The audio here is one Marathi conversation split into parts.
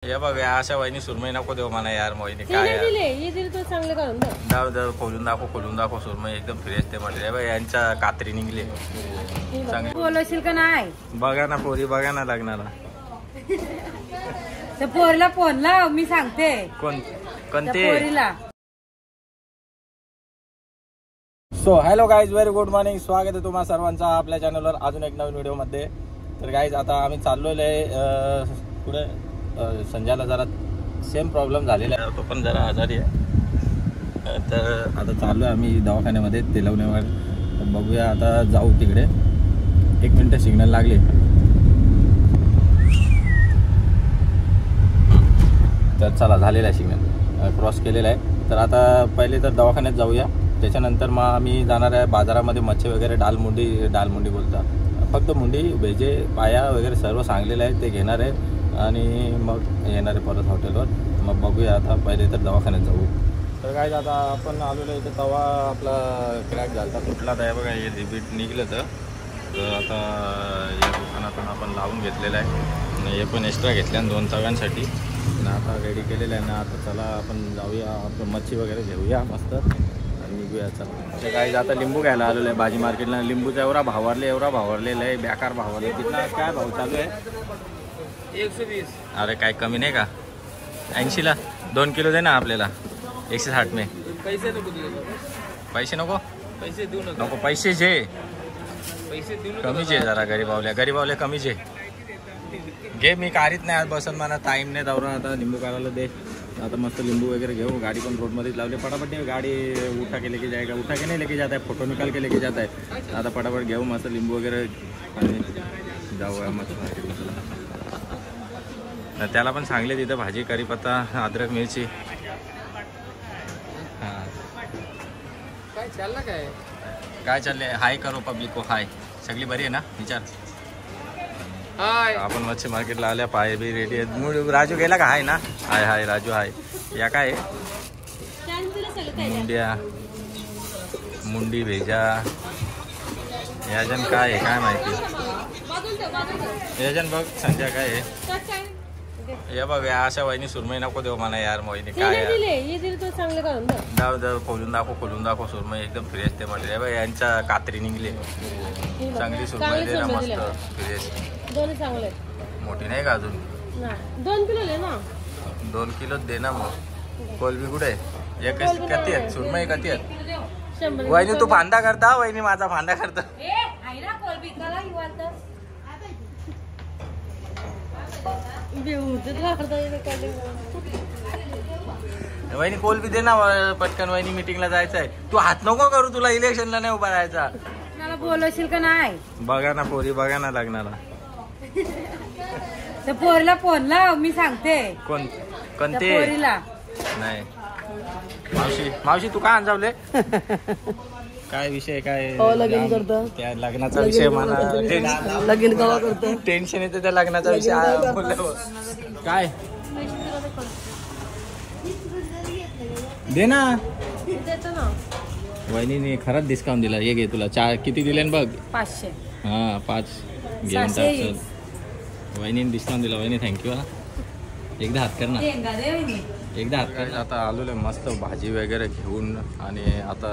हे बघ अशा वहिनी सुरमई नको देऊ मला यार. मोहिनी काय जाऊ खोलून दाखव सुरमई एकदम फ्रेश ते म्हटले बघ यांच्या कात्री निघले चांगली. बोलशील का नाही? बघा ना पोरी बघा ना लग्नाला. त्या पोरीला फोन लाव मी सांगते. कोणते पोरीला? So hello guys, very good morning. स्वागत आहे तुम्हा सर्वांचा आपल्या चॅनलवर अजून एक नवीन व्हिडिओ मध्ये. तर गाईज आता आम्ही चाललोय पुढे. संजयला जरा सेम प्रॉब्लेम झालेला आहे, तो पण जरा आजारी आहे. तर आता चाललो आहे आम्ही दवाखान्यामध्ये तेलवण्यावर. तर बघूया आता जाऊ तिकडे. 1 मिनिट सिग्नल लागले. तर चला झालेला आहे सिग्नल, क्रॉस केलेला आहे. तर आता पहिले तर दवाखान्यात जाऊया. त्याच्यानंतर मग आम्ही जाणार आहे बाजारामध्ये. मच्छी वगैरे डालमुंडी बोलता, फक्त मुंडी भेजे पाया वगैरे सर्व सांगलेलं आहे ते घेणार आहे. आणि मग येणार आहे परत हॉटेलवर. मग बघूया आता पहिले तर दवाखान्यात जाऊ. तर काय आता आपण आलेलो इथं तवा आपला क्रॅक झाला तुटला तर बघा हे रिपीट निघलं. तर आता या दुकानातून आपण लावून घेतलेलं आहे. हे पण एक्स्ट्रा घेतल्या 2 तव्यांसाठी. आता रेडी केलेलं आहे ना. आता चला आपण जाऊया, आपण मच्छी वगैरे घेऊया मस्त आणि निघूया. चला काय आता लिंबू घ्यायला आलेलो आहे भाजी मार्केटला. लिंबूचा एवढा भावरलेला आहे, बेकार भावरले. तिथला काय भाव चालू आहे? 120. अरे काय कमी नाही का? 80ला 2 किलो दे ना आपल्याला. 160 में पैसे नको. पैसे नको, पैसे देऊ नको. पैसे जे कमीचे जरा गरीबावल्या कमीचे घे. मी काढीत नाही आज बसन मला टाईम नाही दौरा. आता लिंबू काढायला दे. आता मस्त लिंबू वगैरे घेऊ. गाडी पण रोडमध्येच लावले. पटापट गाडी उठा के लेके जाएगा. उठा के नहीं लेके जाता है, फोटो निकाल के लेके जाता है. आता पटापट घेऊ मस्त लिंबू वगैरे आणि जाऊ मस्त मार्केटला. त्याला पण सांगले तिथं भाजी कढीपत्ता अद्रक मिरची. हां काय चाललं काय चालले? हाय करो पब्लिक को. हाय सगळी बरी आहे ना? विचार. हाय. आपण मच्छी मार्केटला आल्या. पाय बी रेडी आहेत. राजू गेला का? हाय ना. हाय राजू हाय. या काय मुंडी भेजा याजन काय आहे काय माहिती. याजन बघ संजय काय आहे. हे बघ अशा वहिनी सुरमई नको देऊ मला यार. मोहिनी काय जाऊ खोलून दाखव सुरमई एकदम फ्रेश ते म्हटले बघ यांच्या कात्री निघले चांगली सुरमई दे ना मस्त फ्रेश. मोठी नाही का अजून? 2 किलो ना. 2 किलोच दे ना. मग कोलबी कुठे आहे? एक कती आहेत सुरमई कती आहेत? वहिनी तू फांदा करता? वहिनी माझा फांदा करता. वहिनी कोलबी दे ना पटकन. वहिनी मीटिंगला जायचं आहे. तू हात नको करू, तुला इलेक्शनला नाही उभा राहायचा. मला बोलशील का नाही? बघा ना पोरी बघा ना लग्नाला. त्या पोरीला फोन लाव मी सांगते. कोणते पोरीला? नाही मावशी तू काय अंजावले? काय विषय काय? लगीन करतो. त्या लग्नाचा विषय मला लगीन कवा करतो टेन्शन येते त्या लग्नाचा विषय काय. दे ना. वहिनीने खरंच डिस्काउंट दिला. हे घे तुला 4 किती दिले बघ? 500. हां 5 घेऊन टाक. वहिनीने डिस्काउंट दिला. वहिनी थँक्यू. एकदा हात कर ना. एकदा हात कर. आता आलेलो मस्त भाजी वगैरे घेऊन. आणि आता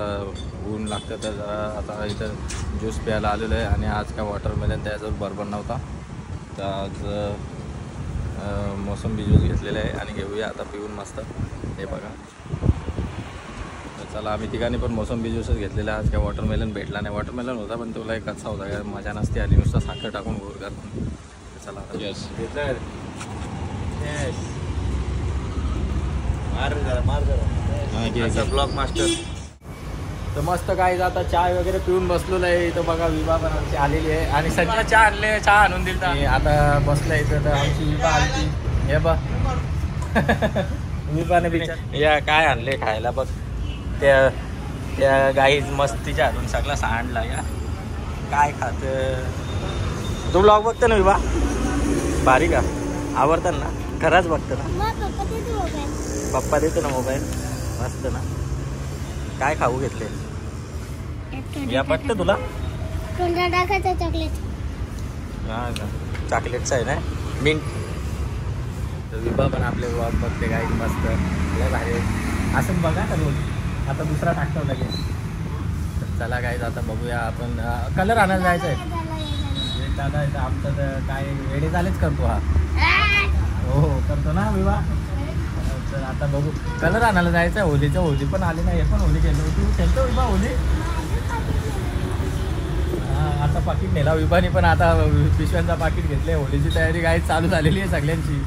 ऊन लागतं तर आता इथं ज्यूस प्यायला आलेलो आहे. आणि आज काय वॉटरमेलन त्याच्यावर बरोबर नव्हता. तर आज मोसंबी ज्यूस घेतलेला आहे आणि घेऊया आता पिऊन मस्त. हे बघा चला आम्ही तिघांनी पण मोसंबी ज्यूसच घेतलेला आहे. आज काय वॉटरमेलन भेटला नाही. वॉटरमेलन होता पण तुला एक कच्चा होता काय मजा नसते आली. नुसतं साखर टाकून गोर कर. चला यस मार ब्लॉक मास्टर. तर मस्त काय आता चाय वगैरे पिऊन बसलेलो आहे. इथं बघा विभा पण आमची आलेली आहे. आणि सध्या चहा आणले, चहा आणून दिलता. आता बसलं इथं. तर आमची विभा आली. हे बघ विभाने विचार या काय आणले खायला. बघ त्या गाई मस्तीच्या हातून सगळा सांडला. या काय खात तू ब्लॉग बघतो ना विभा? भारी का? आवडतं ना? खरंच बघतो ना? पप्पा देतो ना मोबाईल. मस्त ना. काय खाऊ घेतले? या पटतं तुला? चॉकलेट. हा का चॉकलेटचं आहे ना. मिंट तर विभा पण आपले ब्लॉग बघते काय मस्त लय भारी असं बघा तर रोज आता दुसरा टाकतो लगेच. तर चला काय आता बघूया आपण कलर आणायला जायचं आहे. दादा आमचं तर काय वेळे झालेच करतो हा. हो हो करतो ना विभा. तर आता बघू कलर आणायला जायचं आहे. होलीचं होली पण आली नाही, हे पण होली खेळलो. तू खेळतो विभा होली? हां आता पाकिट नेला विभाने पण आता पिशव्यांचा पाकिट घेतले. होलीची तयारी काय चालू झालेली आहे सगळ्यांची.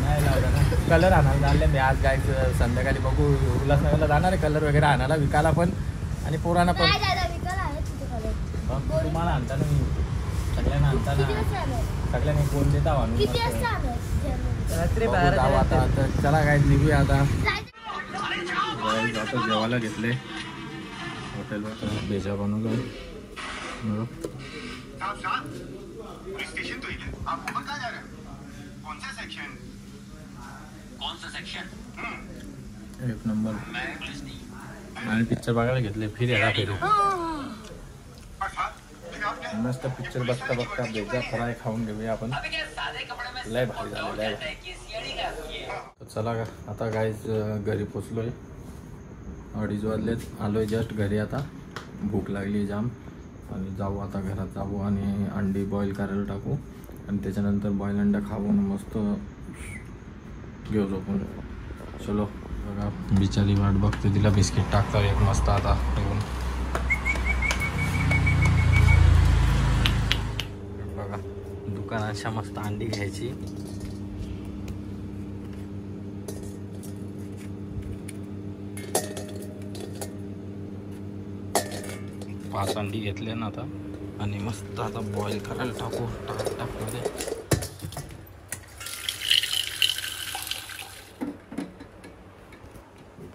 नाही लावला ना कलर आणायला झाले मी आज काय संध्याकाळी बघू उल्हासनगरला जाणार आहे कलर वगैरे आणायला विकायला पण आणि पोरांना पण. तुम्हाला आणता ना मी सगळ्यांना आणताना सगळ्यांनी कोण देता आणून जाऊ आता. तर चला काय निघूया आता. आता जेवायला घेतले हॉटेलवर बेजा बनवलं. एक नंबर आणि पिक्चर बघायला घेतले फिर याला फिर मस्त पिक्चर बघता बघता बेजा फ्राय खाऊन घेऊया आपण. लय भारी झालेलं आहे. चला का आता काय घरी पोचलोय. 2:30 वाजलेत. आलोय जस्ट घरी. आता भूक लागली जाम आणि जाऊ आता घरात जाऊ आणि अंडी बॉईल करायला टाकू आणि त्याच्यानंतर बॉईल अंडा खाऊन मस्त घेऊ झोपून. चलो बघा बिचारी वाट बघते तिला बिस्किट टाकता एक मस्त आता घेऊन. बघा दुकानाच्या मस्त अंडी घ्यायची. पाच अंडी घेतले ना आता आणि मस्त आता बॉईल करायला टाकू. टाकमध्ये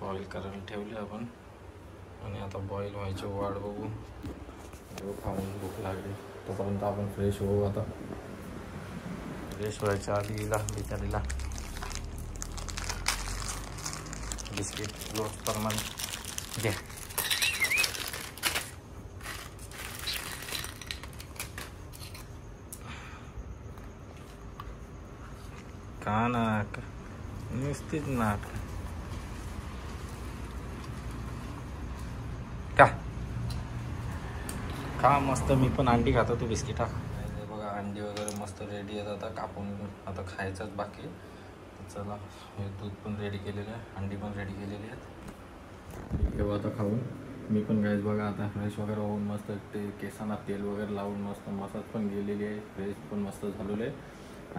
बॉईल करायला ठेवले आपण आणि आता बॉईल व्हायची वाट बघू. खाऊन भूक लागली तोपर्यंत आपण फ्रेश होऊ. आता फ्रेश व्हायच्या आधी हिला बिचारीला बिस्किट रोज प्रमाण घ्या. का नाक नुसतीच नाक का मस्त. मी पण अंडी खातो तू बिस्किट खा. बघा अंडी वगैरे मस्त रेडी आहेत आता कापून आता खायचंच बाकी. चला हे दूध पण रेडी केलेलं आहे अंडी पण रेडी केलेली आहेत. ठेवा आता खाऊन. मी पण गायच बघा आता फ्रेश वगैरे होऊन मस्त ते केसांना तेल वगैरे लावून मस्त मसाज पण गेलेली आहे. फ्रेश पण मस्त झालेलं आहे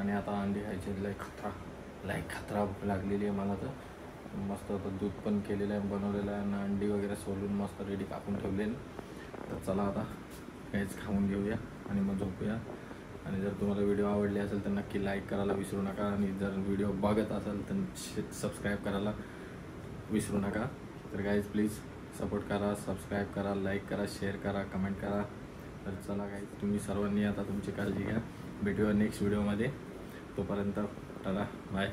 आणि आता अंडी खायचे. लय खतरा भूक लागलेली आहे मला. तर मस्त आता दूध पण केलेलं आहे बनवलेलं आहे आणि अंडी वगैरे सोलून मस्त रेडी कापून ठेवले. तर चला आता काहीच खाऊन घेऊया आणि मग झोपूया. आणि जर तुम्हाला व्हिडिओ आवडले असेल तर नक्की लाईक करायला विसरू नका आणि जर व्हिडिओ बघत असाल तर सबस्क्राईब करायला विसरू नका. तर गाईज प्लीज सपोर्ट करा, सबस्क्राईब करा, लाईक करा, शेअर करा, कमेंट करा. तर चला गाईज तुम्ही सर्वांनी आता तुमची काळजी घ्या. भेटूया नेक्स्ट व्हिडिओमध्ये. तोपर्यंत टाटा बाय.